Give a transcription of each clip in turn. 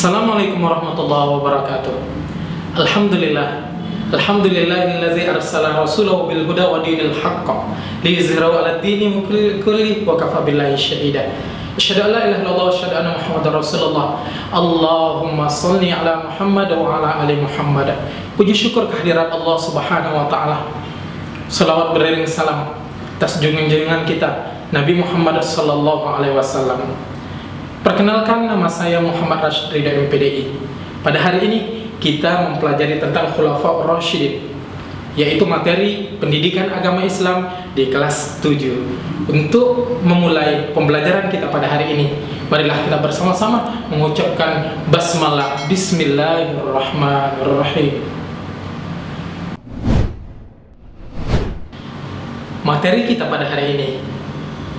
Assalamualaikum warahmatullahi wabarakatuh. Alhamdulillahillazi arsala rasulahu bil huda wa dinil haqq liyuzhirahu 'ala ad-dini kulli wa kafa billahi shahida. Asyhadu an la ilaha illallah wa asyhadu anna Muhammadar Rasulullah. Allahumma shalli 'ala Muhammad wa 'ala ali Muhammad. Puji syukur kehadirat Allah Subhanahu wa taala. Salawat beriring salam atas junjungan kita Nabi Muhammad sallallahu alaihi wasallam. Perkenalkan, nama saya Muhammad Rashid Ridha MPDI. Pada hari ini kita mempelajari tentang Khulafaur Rasyidin, yaitu materi pendidikan agama Islam di kelas 7. Untuk memulai pembelajaran kita pada hari ini, marilah kita bersama-sama mengucapkan basmalah. Bismillahirrahmanirrahim. Materi kita pada hari ini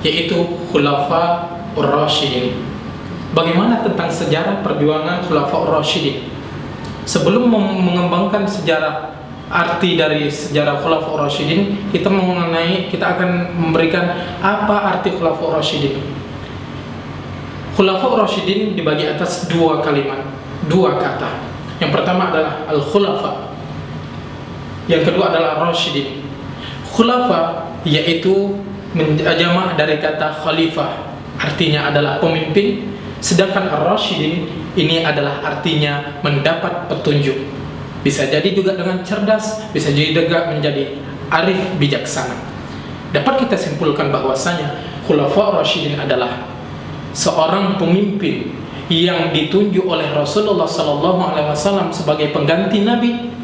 yaitu Khulafaur Rasyidin. Bagaimana tentang sejarah perjuangan Khulafaur Rasyidin? Sebelum mengembangkan sejarah, arti dari sejarah Khulafaur Rasyidin, kita akan memberikan apa arti Khulafaur Rasyidin. Khulafaur Rasyidin dibagi atas dua kalimat, dua kata. Yang pertama adalah Al-Khulafa, yang kedua adalah Rasyidin. Khulafa yaitu jamak dari kata khalifah, artinya adalah pemimpin. Sedangkan Ar-Rasyidin ini adalah artinya mendapat petunjuk. Bisa jadi juga dengan cerdas, bisa jadi juga menjadi arif bijaksana. Dapat kita simpulkan bahwasanya Khulafaur Rasyidin adalah seorang pemimpin yang ditunjuk oleh Rasulullah SAW sebagai pengganti Nabi,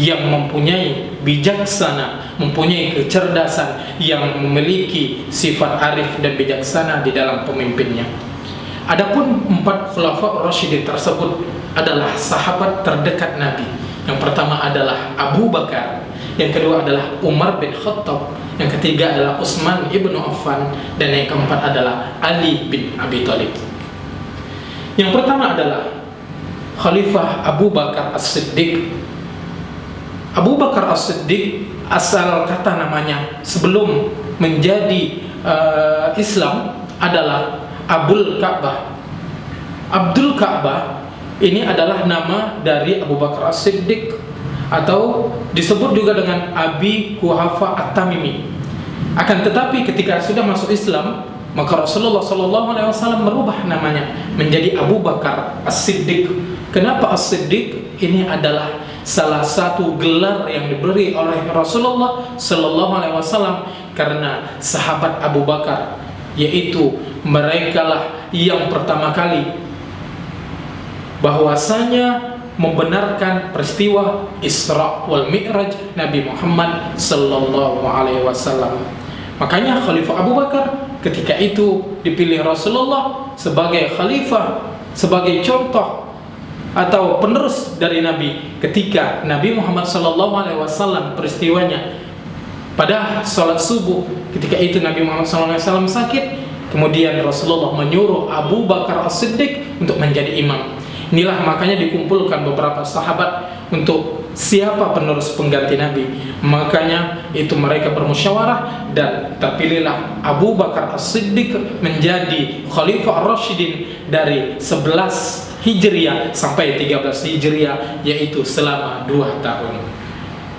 yang mempunyai bijaksana, mempunyai kecerdasan, yang memiliki sifat arif dan bijaksana di dalam pemimpinnya. Adapun 4 Khulafaur Rasyidin tersebut adalah sahabat terdekat Nabi. Yang pertama adalah Abu Bakar, yang kedua adalah Umar bin Khattab, yang ketiga adalah Utsman ibnu Affan, dan yang keempat adalah Ali bin Abi Thalib. Yang pertama adalah Khalifah Abu Bakar As-Siddiq. Abu Bakar As-Siddiq asal kata namanya sebelum menjadi Islam adalah Abdul Ka'bah. Abdul Ka'bah ini adalah nama dari Abu Bakar As-Siddiq, atau disebut juga dengan Abi Quhafa At-Tamimi. Akan tetapi ketika sudah masuk Islam, maka Rasulullah SAW merubah namanya menjadi Abu Bakar As-Siddiq. Kenapa As-Siddiq? Ini adalah salah satu gelar yang diberi oleh Rasulullah SAW karena sahabat Abu Bakar, yaitu merekalah yang pertama kali bahwasanya membenarkan peristiwa Isra wal Mi'raj Nabi Muhammad sallallahu alaihi wasallam. Makanya Khalifah Abu Bakar ketika itu dipilih Rasulullah sebagai khalifah, sebagai contoh atau penerus dari Nabi. Ketika Nabi Muhammad sallallahu alaihi wasallam peristiwanya pada salat subuh, ketika itu Nabi Muhammad sallallahu alaihi wasallam sakit, kemudian Rasulullah menyuruh Abu Bakar As-Siddiq untuk menjadi imam. Inilah makanya dikumpulkan beberapa sahabat untuk siapa penerus pengganti Nabi. Makanya itu mereka bermusyawarah dan terpilihlah Abu Bakar As-Siddiq menjadi Khalifah Ar-Rasyidin dari 11 Hijriah sampai 13 Hijriah, yaitu selama 2 tahun.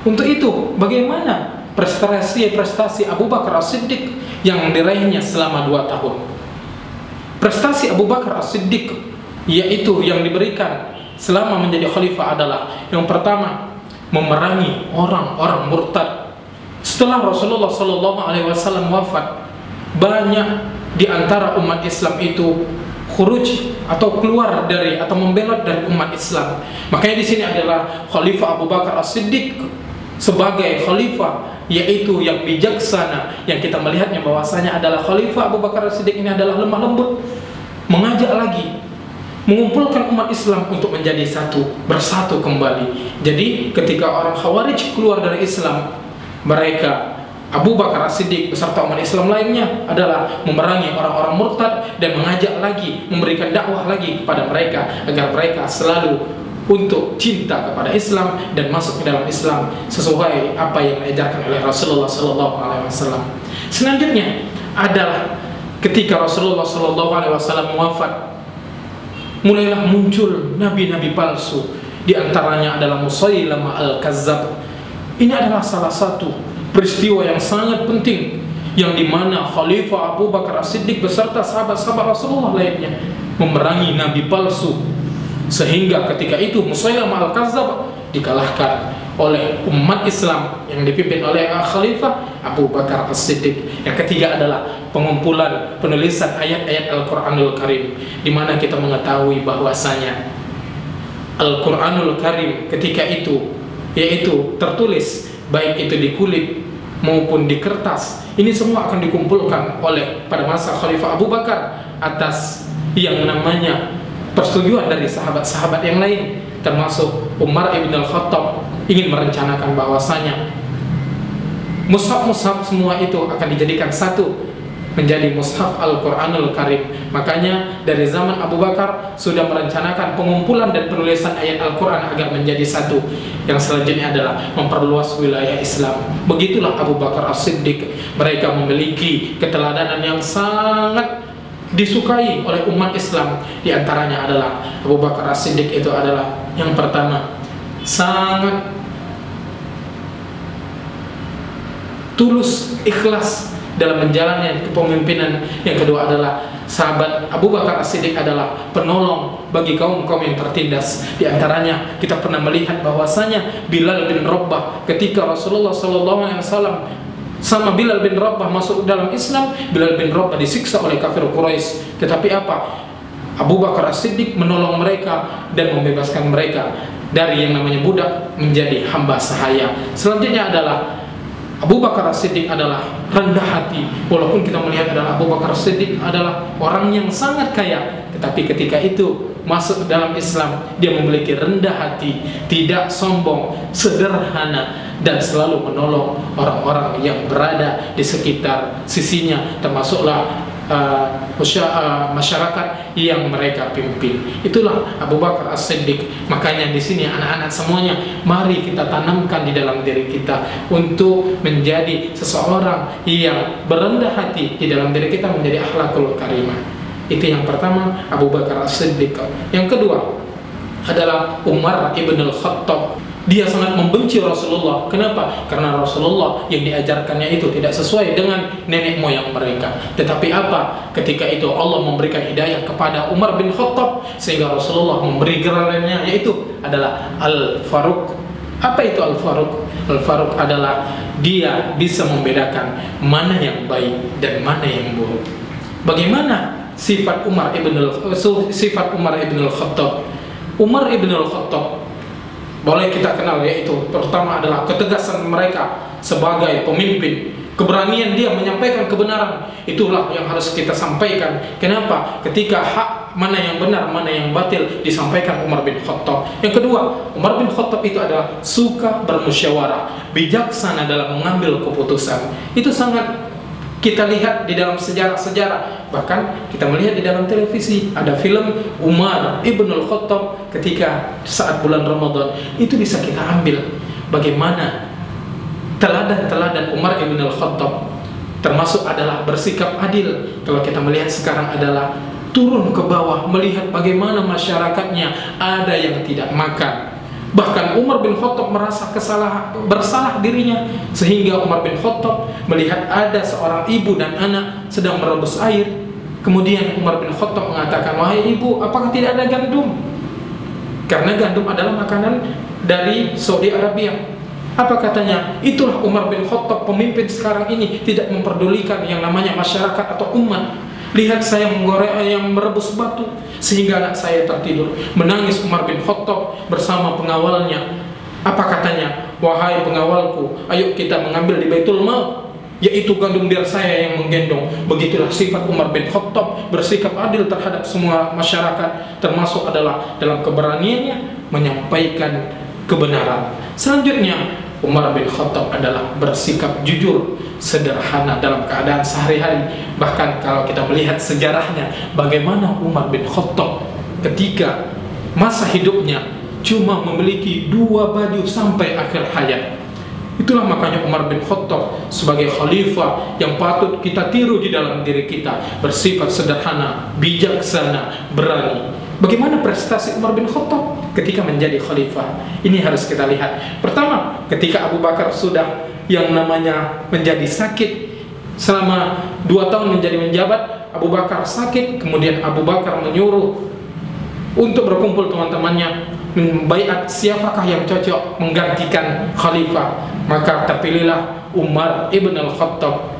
Untuk itu, bagaimana prestasi Abu Bakar As-Siddiq yang diraihnya selama 2 tahun? Prestasi Abu Bakar As-Siddiq yaitu yang diberikan selama menjadi khalifah adalah yang pertama, memerangi orang-orang murtad. Setelah Rasulullah SAW wafat, banyak di antara umat Islam itu khuruj atau keluar dari atau membelot dari umat Islam. Makanya di sini adalah Khalifah Abu Bakar As-Siddiq sebagai khalifah, yaitu yang bijaksana, yang kita melihatnya bahwasanya adalah Khalifah Abu Bakar As-Siddiq ini adalah lemah lembut, mengajak lagi, mengumpulkan umat Islam untuk menjadi bersatu kembali. Jadi ketika orang Khawarij keluar dari Islam, mereka Abu Bakar As-Siddiq beserta umat Islam lainnya adalah memerangi orang-orang murtad dan mengajak lagi, memberikan dakwah lagi kepada mereka agar mereka selalu untuk cinta kepada Islam dan masuk ke dalam Islam sesuai apa yang diajarkan oleh Rasulullah SAW. Selanjutnya adalah ketika Rasulullah SAW wafat, mulailah muncul nabi-nabi palsu. Di antaranya adalah Musailamah al-Kazzab. Ini adalah salah satu peristiwa yang sangat penting, yang dimana Khalifah Abu Bakar As-Siddiq beserta sahabat-sahabat Rasulullah lainnya memerangi nabi palsu, sehingga ketika itu Musailamah al-Kazzab dikalahkan oleh umat Islam yang dipimpin oleh Khalifah Abu Bakar As-Siddiq. Yang ketiga adalah pengumpulan penulisan ayat-ayat Al-Quranul Karim, di mana kita mengetahui bahwasanya Al-Quranul Karim ketika itu yaitu tertulis baik itu di kulit maupun di kertas, ini semua akan dikumpulkan oleh pada masa Khalifah Abu Bakar atas yang namanya persetujuan dari sahabat-sahabat yang lain, termasuk Umar ibn al-Khattab ingin merencanakan bahwasanya mushaf-mushaf semua itu akan dijadikan satu menjadi mushaf Al-Quranul Karim. Makanya dari zaman Abu Bakar sudah merencanakan pengumpulan dan penulisan ayat Al-Quran agar menjadi satu. Yang selanjutnya adalah memperluas wilayah Islam. Begitulah Abu Bakar As-Siddiq. Mereka memiliki keteladanan yang sangat disukai oleh umat Islam. Di antaranya adalah Abu Bakar As-Siddiq itu adalah yang pertama sangat tulus, ikhlas dalam menjalani kepemimpinan. Yang kedua adalah sahabat Abu Bakar As-Siddiq adalah penolong bagi kaum-kaum yang tertindas. Di antaranya kita pernah melihat bahwasanya Bilal bin Rabah, ketika Rasulullah SAW sama Bilal bin Rabah masuk dalam Islam, Bilal bin Rabah disiksa oleh kafir Quraisy. Tetapi apa? Abu Bakar As-Siddiq menolong mereka dan membebaskan mereka dari yang namanya budak menjadi hamba sahaya. Selanjutnya adalah Abu Bakar As-Siddiq adalah rendah hati. Walaupun kita melihat adalah Abu Bakar As-Siddiq adalah orang yang sangat kaya, tetapi ketika itu masuk dalam Islam, dia memiliki rendah hati, tidak sombong, sederhana, dan selalu menolong orang-orang yang berada di sekitar sisinya, termasuklah masyarakat yang mereka pimpin. Itulah Abu Bakar As-Siddiq. Makanya di sini anak-anak semuanya, mari kita tanamkan di dalam diri kita untuk menjadi seseorang yang berendah hati di dalam diri kita, menjadi akhlakul karimah. Itu yang pertama, Abu Bakar As-Siddiq. Yang kedua adalah Umar ibn al-Khattab. Dia sangat membenci Rasulullah. Kenapa? Karena Rasulullah yang diajarkannya itu tidak sesuai dengan nenek moyang mereka. Tetapi apa? Ketika itu Allah memberikan hidayah kepada Umar bin Khattab, sehingga Rasulullah memberi gelarnya, yaitu adalah Al-Faruq. Apa itu Al-Faruq? Al-Faruq adalah dia bisa membedakan mana yang baik dan mana yang buruk. Bagaimana sifat Umar ibn al-Khattab? Umar ibn al-Khattab boleh kita kenal, yaitu pertama adalah ketegasan mereka sebagai pemimpin, keberanian dia menyampaikan kebenaran. Itulah yang harus kita sampaikan. Kenapa? Ketika hak mana yang benar, mana yang batil disampaikan Umar bin Khattab. Yang kedua, Umar bin Khattab itu adalah suka bermusyawarah, bijaksana dalam mengambil keputusan. Itu sangat kita lihat di dalam sejarah-sejarah. Bahkan kita melihat di dalam televisi, ada film Umar ibn al-Khattab ketika saat bulan Ramadan. Itu bisa kita ambil bagaimana teladan-teladan Umar ibn al-Khattab. Termasuk adalah bersikap adil. Kalau kita melihat sekarang adalah turun ke bawah, melihat bagaimana masyarakatnya ada yang tidak makan. Bahkan Umar bin Khattab merasa bersalah dirinya, sehingga Umar bin Khattab melihat ada seorang ibu dan anak sedang merebus air. Kemudian Umar bin Khattab mengatakan, "Wahai ibu, apakah tidak ada gandum?" Karena gandum adalah makanan dari Saudi Arabia. Apa katanya? Itulah Umar bin Khattab, pemimpin sekarang ini tidak memperdulikan yang namanya masyarakat atau umat. Lihat saya merebus batu sehingga anak saya tertidur. Menangis Umar bin Khattab bersama pengawalnya. Apa katanya? "Wahai pengawalku, ayo kita mengambil di Baitul Mal, yaitu gandum biar saya yang menggendong." Begitulah sifat Umar bin Khattab, bersikap adil terhadap semua masyarakat, termasuk adalah dalam keberaniannya menyampaikan kebenaran. Selanjutnya, Umar bin Khattab adalah bersikap jujur, sederhana dalam keadaan sehari-hari. Bahkan kalau kita melihat sejarahnya, bagaimana Umar bin Khattab ketika masa hidupnya cuma memiliki 2 baju sampai akhir hayat. Itulah makanya Umar bin Khattab sebagai khalifah yang patut kita tiru di dalam diri kita, bersifat sederhana, bijaksana, berani. Bagaimana prestasi Umar bin Khattab ketika menjadi khalifah? Ini harus kita lihat. Pertama, ketika Abu Bakar sudah yang namanya menjadi sakit selama 2 tahun menjadi menjabat, Abu Bakar sakit, kemudian Abu Bakar menyuruh untuk berkumpul teman-temannya, membaiat siapakah yang cocok menggantikan khalifah. Maka terpilihlah Umar ibn al-Khattab.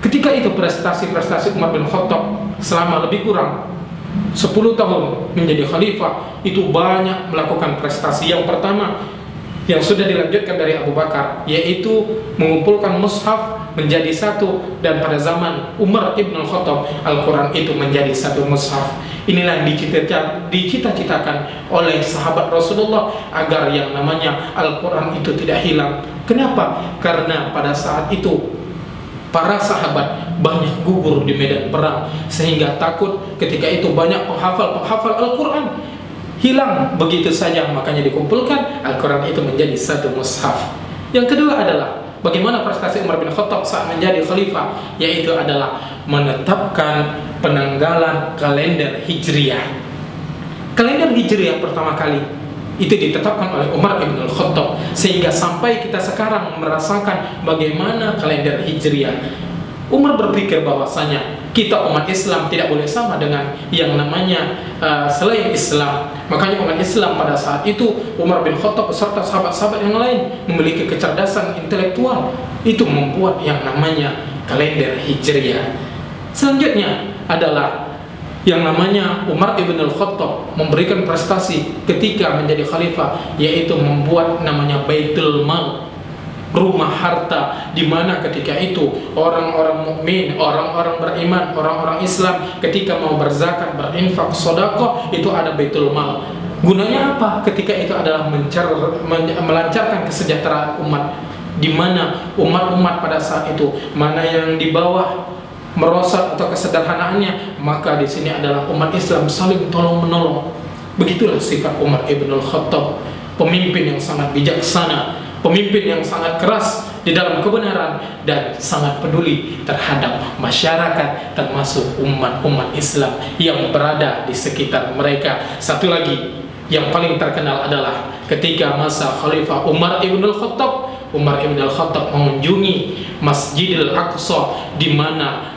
Ketika itu prestasi-prestasi Umar bin Khattab selama lebih kurang 10 tahun menjadi khalifah, itu banyak melakukan prestasi. Yang pertama yang sudah dilanjutkan dari Abu Bakar, yaitu mengumpulkan mushaf menjadi satu, dan pada zaman Umar ibn al-Khattab Al-Quran itu menjadi satu mushaf. Inilah yang dicita-citakan oleh sahabat Rasulullah agar yang namanya Al-Quran itu tidak hilang. Kenapa? Karena pada saat itu para sahabat banyak gugur di medan perang, sehingga takut ketika itu banyak penghafal Al-Quran hilang begitu saja. Makanya dikumpulkan, Al-Quran itu menjadi satu mushaf. Yang kedua adalah bagaimana prestasi Umar bin Khattab saat menjadi khalifah, yaitu adalah menetapkan penanggalan kalender Hijriyah. Kalender Hijriyah pertama kali itu ditetapkan oleh Umar bin Khattab, sehingga sampai kita sekarang merasakan bagaimana kalender Hijriyah. Umar berpikir bahwasanya kita umat Islam tidak boleh sama dengan yang namanya selain Islam. Makanya umat Islam pada saat itu, Umar bin Khattab beserta sahabat-sahabat yang lain memiliki kecerdasan intelektual, itu membuat yang namanya kalender Hijriyah. Selanjutnya adalah yang namanya Umar ibn al-Khattab memberikan prestasi ketika menjadi khalifah, yaitu membuat namanya Baitul Mal, rumah harta, di mana ketika itu orang-orang mukmin, orang-orang beriman, orang-orang Islam ketika mau berzakat, berinfak, sedekah, itu ada Baitul Mal. Gunanya apa? Ketika itu adalah melancarkan kesejahteraan umat, di mana umat-umat pada saat itu mana yang di bawah merosot atau kesederhanaannya, maka di sini adalah umat Islam saling tolong-menolong. Begitulah sifat Umar ibn al-Khattab, pemimpin yang sangat bijaksana, pemimpin yang sangat keras di dalam kebenaran, dan sangat peduli terhadap masyarakat, termasuk umat-umat Islam yang berada di sekitar mereka. Satu lagi yang paling terkenal adalah ketika masa Khalifah Umar ibn al-Khattab, Umar ibn al-Khattab mengunjungi Masjidil Aqsa, di mana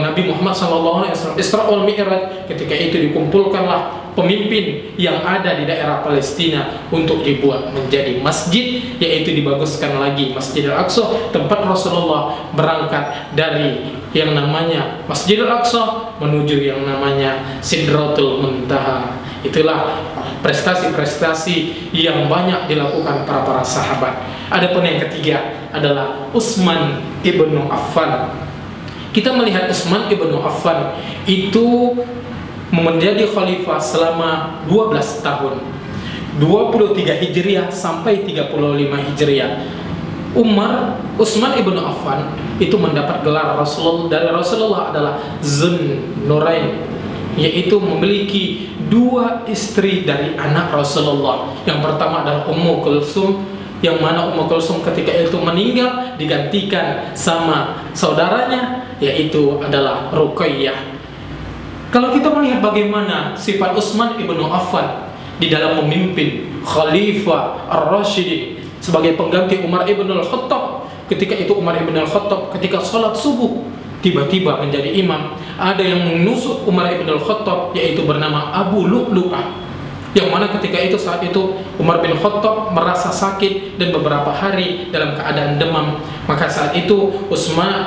Nabi Muhammad SAW Isra wal Mi'raj. Ketika itu dikumpulkanlah pemimpin yang ada di daerah Palestina untuk dibuat menjadi masjid, yaitu dibaguskan lagi Masjidil Aqsa, tempat Rasulullah berangkat dari yang namanya Masjidil Aqsa menuju yang namanya Sidratul Muntaha. Itulah prestasi-prestasi yang banyak dilakukan para sahabat. Adapun yang ketiga adalah Utsman ibnu Affan. Kita melihat Utsman ibnu Affan itu menjadi khalifah selama 12 tahun, 23 Hijriah sampai 35 Hijriah. Utsman ibnu Affan itu mendapat gelar dari Rasulullah adalah Zun Nurain, yaitu memiliki 2 istri dari anak Rasulullah. Yang pertama adalah Ummu Kulsum, yang mana Ummu Kulsum ketika itu meninggal digantikan sama saudaranya, yaitu adalah Ruqayyah. Kalau kita melihat bagaimana sifat Utsman ibnu Affan di dalam memimpin Khalifah Ar-Rasyidin sebagai pengganti Umar ibn al-Khattab, ketika itu Umar ibn al-Khattab ketika sholat subuh tiba-tiba menjadi imam, ada yang menusuk Umar ibn al-Khattab, yaitu bernama Abu Lu'lu'ah, yang mana ketika itu saat itu Umar bin Khattab merasa sakit dan beberapa hari dalam keadaan demam. Maka saat itu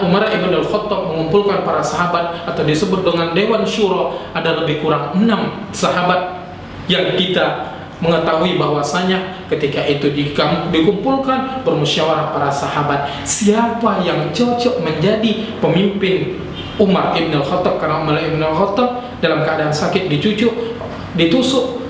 Umar ibn al-Khattab mengumpulkan para sahabat, atau disebut dengan Dewan Syuro. Ada lebih kurang 6 sahabat yang kita mengetahui bahwasanya ketika itu dikumpulkan, bermusyawarah para sahabat siapa yang cocok menjadi pemimpin Umar ibn al-Khattab, karena Umar ibn al-Khattab dalam keadaan sakit ditusuk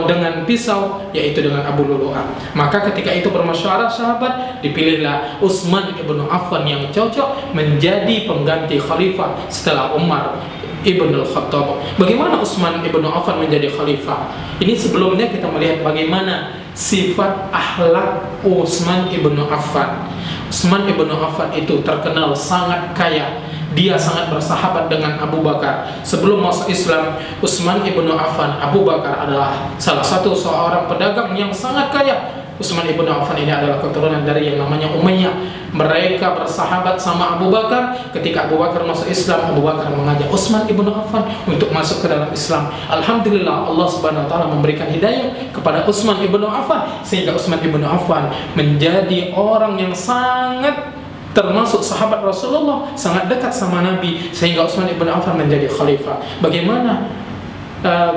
dengan pisau, yaitu dengan Abu Lu'lu'ah. Maka ketika itu bermusyawarah sahabat, dipilihlah Utsman ibnu Affan yang cocok menjadi pengganti khalifah setelah Umar ibn al-Khattab. Bagaimana Utsman ibnu Affan menjadi khalifah? Ini sebelumnya kita melihat bagaimana sifat akhlak Utsman ibnu Affan. Utsman ibnu Affan itu terkenal sangat kaya, dia sangat bersahabat dengan Abu Bakar. Sebelum masuk Islam, Utsman ibnu Affan, Abu Bakar adalah salah satu seorang pedagang yang sangat kaya. Utsman ibnu Affan ini adalah keturunan dari yang namanya Umayyah. Mereka bersahabat sama Abu Bakar. Ketika Abu Bakar masuk Islam, Abu Bakar mengajak Utsman ibnu Affan untuk masuk ke dalam Islam. Alhamdulillah, Allah Subhanahu wa taala memberikan hidayah kepada Utsman ibnu Affan sehingga Utsman ibnu Affan menjadi orang yang sangat termasuk sahabat Rasulullah, sangat dekat sama Nabi, sehingga Utsman ibnu Affan menjadi khalifah. Bagaimana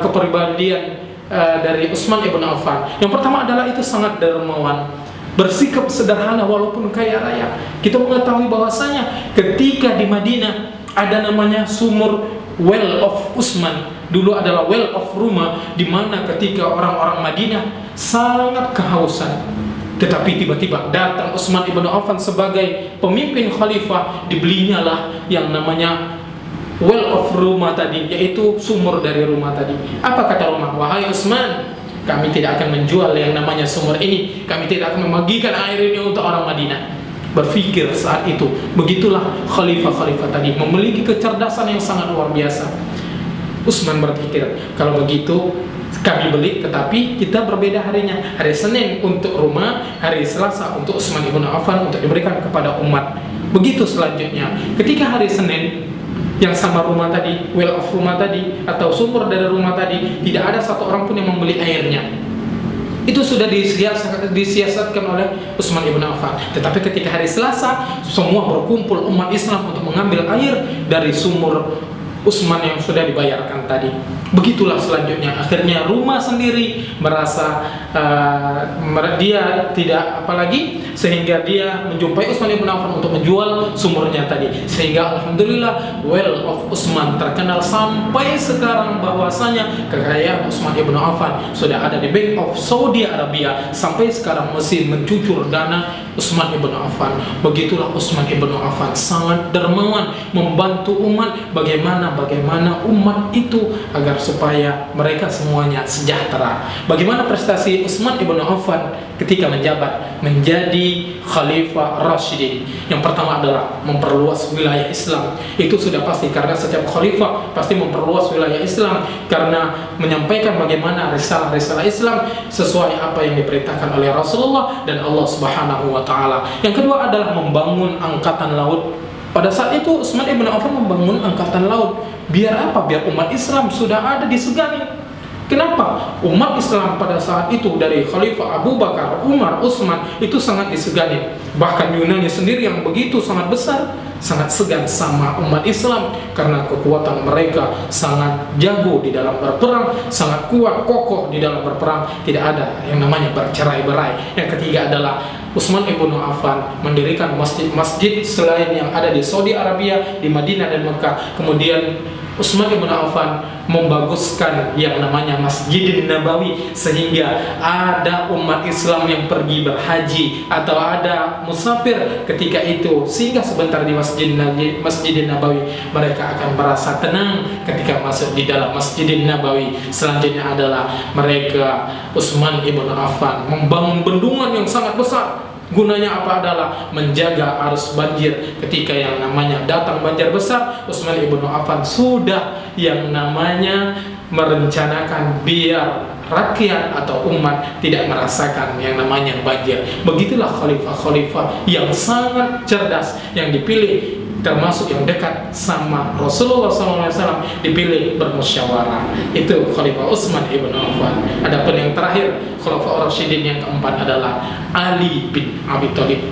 kepribadian dari Utsman ibnu Affan? Yang pertama adalah itu sangat dermawan, bersikap sederhana walaupun kaya raya. Kita mengetahui bahwasanya ketika di Madinah ada namanya sumur Well of Utsman, dulu adalah Well of Ruma, di mana ketika orang-orang Madinah sangat kehausan, tetapi tiba-tiba datang Utsman ibnu Affan sebagai pemimpin khalifah, dibelinya lah yang namanya Well of Ruma tadi, yaitu sumur dari rumah tadi. Apa kata rumah? Wahai Utsman, kami tidak akan menjual yang namanya sumur ini, kami tidak akan membagikan air ini untuk orang Madinah. Berpikir saat itu, begitulah khalifah-khalifah tadi, memiliki kecerdasan yang sangat luar biasa. Utsman berpikir, kalau begitu kami beli, tetapi kita berbeda harinya. Hari Senin untuk rumah, hari Selasa untuk Utsman ibnu Affan untuk diberikan kepada umat. Begitu selanjutnya, ketika hari Senin yang sama rumah tadi, well of rumah tadi, atau sumur dari rumah tadi, tidak ada satu orang pun yang membeli airnya. Itu sudah disiasatkan oleh Utsman ibnu Affan. Tetapi ketika hari Selasa, semua berkumpul umat Islam untuk mengambil air dari sumur Utsman yang sudah dibayarkan tadi. Begitulah selanjutnya, akhirnya rumah sendiri merasa dia tidak apalagi, sehingga dia menjumpai Utsman ibnu Affan untuk menjual sumurnya tadi. Sehingga alhamdulillah Well of Utsman terkenal sampai sekarang, bahwasanya kekayaan Utsman ibnu Affan sudah ada di Bank of Saudi Arabia, sampai sekarang masih mencucur dana Utsman ibnu Affan. Begitulah Utsman ibnu Affan sangat dermawan, membantu umat. Bagaimana umat itu agar supaya mereka semuanya sejahtera. Bagaimana prestasi Utsman ibnu Affan ketika menjabat menjadi Khalifah Rasyidin? Yang pertama adalah memperluas wilayah Islam. Itu sudah pasti, karena setiap khalifah pasti memperluas wilayah Islam, karena menyampaikan bagaimana risalah-risalah Islam sesuai apa yang diperintahkan oleh Rasulullah dan Allah Subhanahu wa taala. Yang kedua adalah membangun angkatan laut. Pada saat itu Utsman ibnu Affan membangun angkatan laut. Biar apa? Biar umat Islam sudah ada disegani. Kenapa? Umat Islam pada saat itu dari Khalifah Abu Bakar, Umar, Utsman itu sangat disegani. Bahkan Yunani sendiri yang begitu sangat besar, sangat segan sama umat Islam, karena kekuatan mereka sangat jago di dalam berperang, sangat kuat, kokoh di dalam berperang, tidak ada yang namanya bercerai-berai. Yang ketiga adalah Utsman ibnu Affan mendirikan masjid-masjid selain yang ada di Saudi Arabia, di Madinah dan Mekah. Kemudian Utsman ibnu Affan membaguskan yang namanya Masjidin Nabawi, sehingga ada umat Islam yang pergi berhaji atau ada musafir ketika itu singgah sebentar di Masjidin Nabawi, mereka akan merasa tenang ketika masuk di dalam Masjidin Nabawi. Selanjutnya adalah mereka, Utsman ibnu Affan membangun bendungan yang sangat besar. Gunanya apa? Adalah menjaga arus banjir. Ketika yang namanya datang banjir besar, Utsman ibnu Affan sudah yang namanya merencanakan biar rakyat atau umat tidak merasakan yang namanya banjir. Begitulah khalifah-khalifah yang sangat cerdas yang dipilih, termasuk yang dekat sama Rasulullah SAW, dipilih bermusyawarah. Itu Khalifah Utsman ibnu Affan. Adapun yang terakhir, Khalifah Rasyidin yang keempat adalah Ali bin Abi Thalib.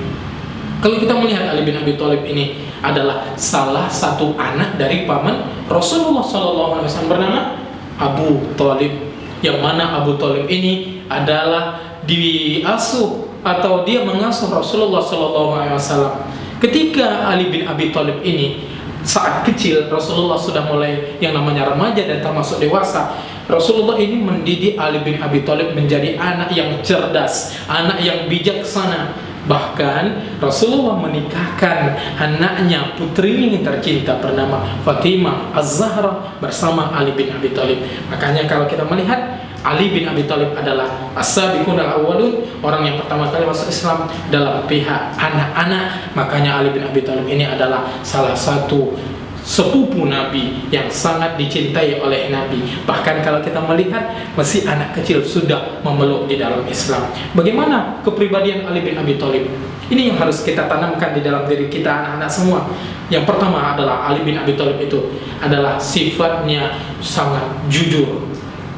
Kalau kita melihat Ali bin Abi Thalib ini adalah salah satu anak dari paman Rasulullah SAW bernama Abu Thalib, yang mana Abu Thalib ini adalah diasuh atau dia mengasuh Rasulullah SAW. Ketika Ali bin Abi Thalib ini saat kecil, Rasulullah sudah mulai yang namanya remaja dan termasuk dewasa. Rasulullah ini mendidik Ali bin Abi Thalib menjadi anak yang cerdas, anak yang bijaksana. Bahkan Rasulullah menikahkan anaknya, putrinya yang tercinta bernama Fatimah Az-Zahra bersama Ali bin Abi Thalib. Makanya kalau kita melihat Ali bin Abi Thalib adalah as-sabiqun al-awwalun, orang yang pertama kali masuk Islam dalam pihak anak-anak. Makanya Ali bin Abi Thalib ini adalah salah satu sepupu Nabi yang sangat dicintai oleh Nabi. Bahkan kalau kita melihat masih anak kecil sudah memeluk di dalam Islam. Bagaimana kepribadian Ali bin Abi Thalib? Ini yang harus kita tanamkan di dalam diri kita anak-anak semua. Yang pertama adalah Ali bin Abi Thalib itu adalah sifatnya sangat jujur.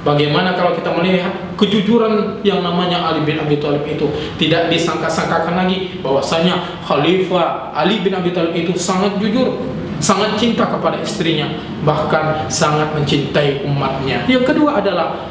Bagaimana kalau kita melihat kejujuran yang namanya Ali bin Abi Thalib itu tidak disangka-sangkakan lagi bahwasanya Khalifah Ali bin Abi Thalib itu sangat jujur, sangat cinta kepada istrinya, bahkan sangat mencintai umatnya. Yang kedua adalah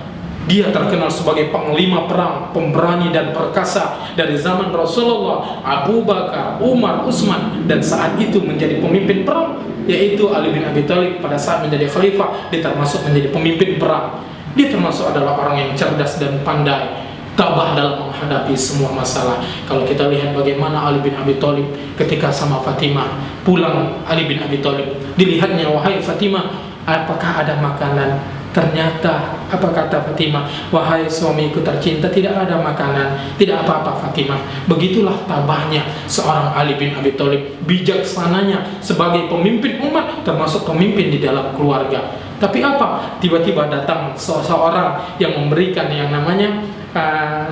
dia terkenal sebagai panglima perang, pemberani dan perkasa dari zaman Rasulullah, Abu Bakar, Umar, Utsman, dan saat itu menjadi pemimpin perang, yaitu Ali bin Abi Thalib pada saat menjadi khalifah, dia termasuk menjadi pemimpin perang. Dia termasuk adalah orang yang cerdas dan pandai, tabah dalam menghadapi semua masalah. Kalau kita lihat bagaimana Ali bin Abi Thalib ketika sama Fatimah, pulang Ali bin Abi Thalib, dilihatnya, wahai Fatimah, apakah ada makanan? Ternyata apa kata Fatimah? Wahai suamiku tercinta, tidak ada makanan. Tidak apa-apa Fatimah. Begitulah tabahnya seorang Ali bin Abi Thalib, bijaksananya sebagai pemimpin umat, termasuk pemimpin di dalam keluarga. Tapi apa? Tiba-tiba datang seseorang yang memberikan yang namanya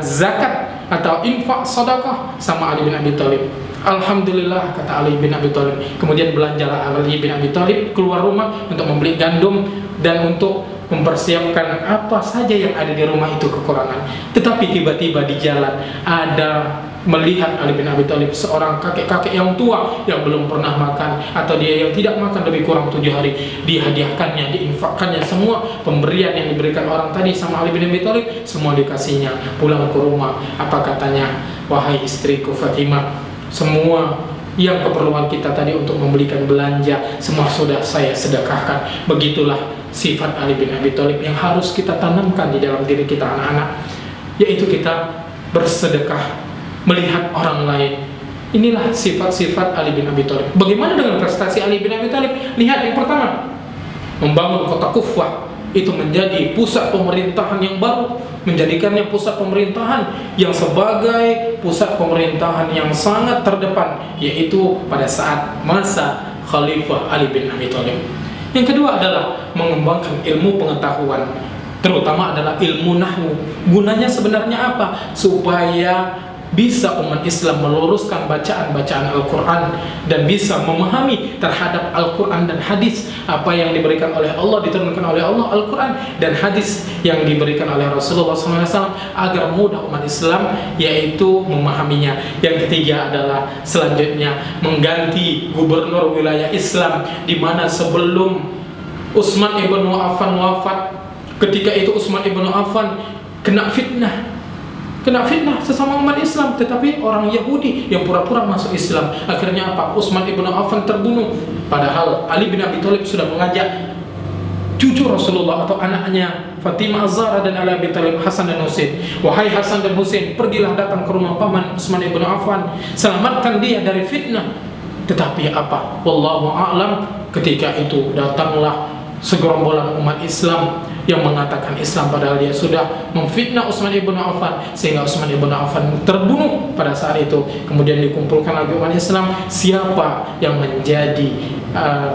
zakat atau infak sedekah sama Ali bin Abi Thalib. Alhamdulillah, kata Ali bin Abi Thalib. Kemudian belanjalah Ali bin Abi Thalib keluar rumah untuk membeli gandum dan untuk mempersiapkan apa saja yang ada di rumah itu kekurangan. Tetapi tiba-tiba di jalan ada melihat Ali bin Abi Thalib seorang kakek-kakek yang tua yang belum pernah makan, atau dia yang tidak makan lebih kurang 7 hari. Dihadiahkannya, diinfakkannya semua pemberian yang diberikan orang tadi sama Ali bin Abi Thalib, semua dikasihnya. Pulang ke rumah, apa katanya? Wahai istriku Fatimah, semua yang keperluan kita tadi untuk membelikan belanja semua sudah saya sedekahkan. Begitulah sifat Ali bin Abi Thalib yang harus kita tanamkan di dalam diri kita anak-anak, yaitu kita bersedekah melihat orang lain. Inilah sifat-sifat Ali bin Abi Thalib. Bagaimana dengan prestasi Ali bin Abi Thalib? Lihat yang pertama, membangun kota Kufah itu menjadi pusat pemerintahan yang baru, menjadikannya pusat pemerintahan yang sebagai pusat pemerintahan yang sangat terdepan, yaitu pada saat masa Khalifah Ali bin Abi Thalib. Yang kedua adalah mengembangkan ilmu pengetahuan, terutama adalah ilmu nahwu. Gunanya sebenarnya apa? Supaya bisa umat Islam meluruskan bacaan-bacaan Al-Quran dan bisa memahami terhadap Al-Quran dan hadis, apa yang diberikan oleh Allah, diturunkan oleh Allah, Al-Quran dan hadis yang diberikan oleh Rasulullah SAW, agar mudah umat Islam yaitu memahaminya. Yang ketiga adalah selanjutnya mengganti gubernur wilayah Islam, di mana sebelum Utsman ibn Affan wafat, ketika itu Utsman ibn Affan kena fitnah sesama umat Islam, tetapi orang Yahudi yang pura-pura masuk Islam. Akhirnya apa? Utsman ibn Affan terbunuh. Padahal Ali bin Abi Thalib sudah mengajak cucu Rasulullah atau anaknya Fatimah Az-Zahra dan Ali bin Thalib, Hasan dan Husain. Wahai Hasan dan Husain, pergilah datang ke rumah paman Utsman ibn Affan, selamatkan dia dari fitnah. Tetapi apa? Wallahu a'lam, ketika itu datanglah segerombolan umat Islam yang mengatakan Islam, padahal dia sudah memfitnah Utsman ibn Affan sehingga Utsman ibn Affan terbunuh pada saat itu. Kemudian dikumpulkan lagi umat Islam, siapa yang menjadi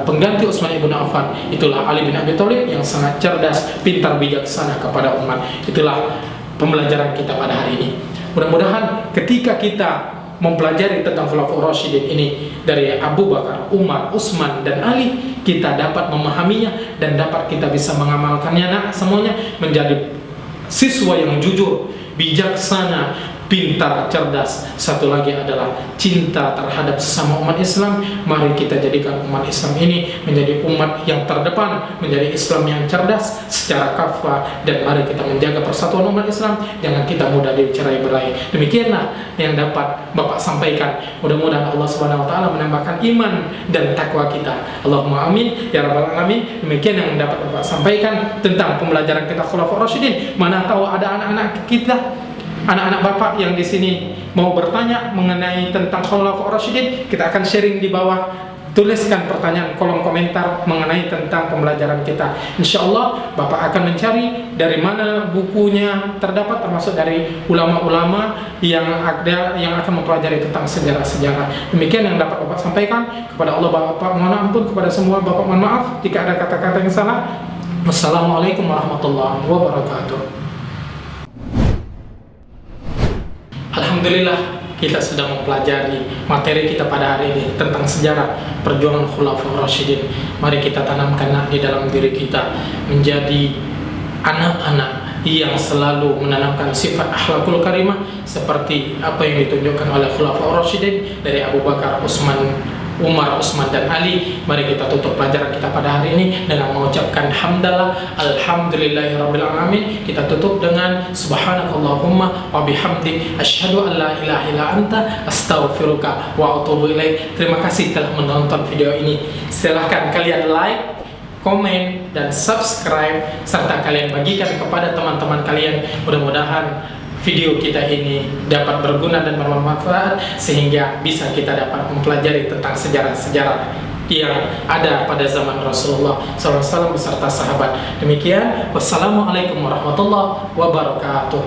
pengganti Utsman ibn Affan? Itulah Ali bin Abi Thalib yang sangat cerdas, pintar, bijaksana kepada umat. Itulah pembelajaran kita pada hari ini. Mudah-mudahan ketika kita mempelajari tentang Khulafaur Rasyidin ini dari Abu Bakar, Umar, Utsman dan Ali, kita dapat memahaminya dan dapat kita bisa mengamalkannya. Nah, semuanya menjadi siswa yang jujur, bijaksana, pintar, cerdas. Satu lagi adalah cinta terhadap sesama umat Islam. Mari kita jadikan umat Islam ini menjadi umat yang terdepan, menjadi Islam yang cerdas secara kafah, dan mari kita menjaga persatuan umat Islam. Jangan kita mudah dicerai-berai. Demikianlah yang dapat Bapak sampaikan. Mudah-mudahan Allah Subhanahu wa taala menambahkan iman dan takwa kita. Allahumma amin ya rabbal alamin. Demikian yang dapat Bapak sampaikan tentang pembelajaran kita Khulafaur Rasyidin. Mana tahu ada anak-anak kita, anak-anak Bapak yang di sini mau bertanya mengenai tentang Khulafaur Rasyidin, kita akan sharing di bawah tuliskan pertanyaan kolom komentar mengenai tentang pembelajaran kita. Insya Allah Bapak akan mencari dari mana bukunya terdapat, termasuk dari ulama-ulama yang ada yang akan mempelajari tentang sejarah-sejarah. Demikian yang dapat Bapak sampaikan. Kepada Allah Bapak mohon ampun, kepada semua Bapak mohon maaf jika ada kata-kata yang salah. Wassalamualaikum warahmatullahi wabarakatuh. Alhamdulillah, kita sudah mempelajari materi kita pada hari ini tentang sejarah perjuangan Khulafaur Rasyidin. Mari kita tanamkan di dalam diri kita menjadi anak-anak yang selalu menanamkan sifat akhlakul karimah seperti apa yang ditunjukkan oleh Khulafaur Rasyidin dari Abu Bakar, Umar, Utsman, dan Ali. Mari kita tutup pelajaran kita pada hari ini dengan mengucapkan hamdalah, alhamdulillahirabbil alamin. Kita tutup dengan subhanakallahumma wa bihamdik asyhadu an la ilaha illa anta astaghfiruka wa atubu ilaik. Terima kasih telah menonton video ini. Silahkan kalian like, komen, dan subscribe, serta kalian bagikan kepada teman-teman kalian. Mudah-mudahan video kita ini dapat berguna dan bermanfaat sehingga bisa kita dapat mempelajari tentang sejarah-sejarah yang ada pada zaman Rasulullah SAW beserta sahabat. Demikian, wassalamualaikum warahmatullahi wabarakatuh.